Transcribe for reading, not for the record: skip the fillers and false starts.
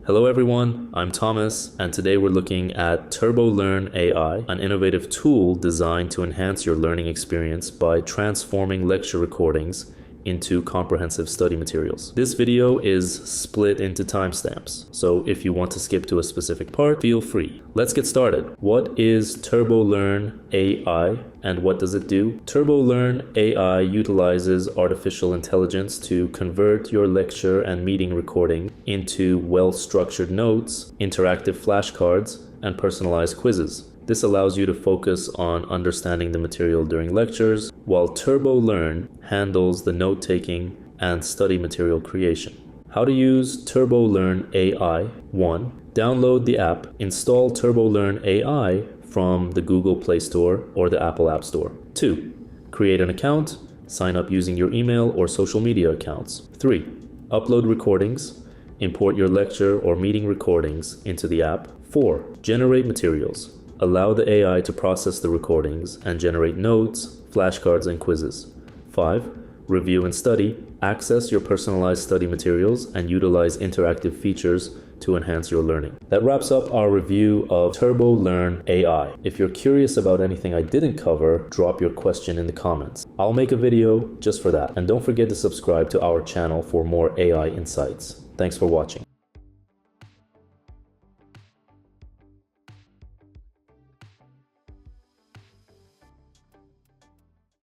Hello everyone, I'm Thomas, and today we're looking at TurboLearn AI, an innovative tool designed to enhance your learning experience by transforming lecture recordings into comprehensive study materials. This video is split into timestamps, so if you want to skip to a specific part, feel free. Let's get started. What is TurboLearn AI and what does it do? TurboLearn AI utilizes artificial intelligence to convert your lecture and meeting recording into well-structured notes, interactive flashcards, and personalized quizzes. This allows you to focus on understanding the material during lectures, while TurboLearn handles the note-taking and study material creation. How to use TurboLearn AI. 1. Download the app. Install TurboLearn AI from the Google Play Store or the Apple App Store. 2. Create an account. Sign up using your email or social media accounts. 3. Upload recordings. Import your lecture or meeting recordings into the app. 4. Generate materials. Allow the AI to process the recordings and generate notes, flashcards, and quizzes. 5. Review and study. Access your personalized study materials and utilize interactive features to enhance your learning. That wraps up our review of TurboLearn AI. If you're curious about anything I didn't cover, drop your question in the comments. I'll make a video just for that. And don't forget to subscribe to our channel for more AI insights. Thanks for watching.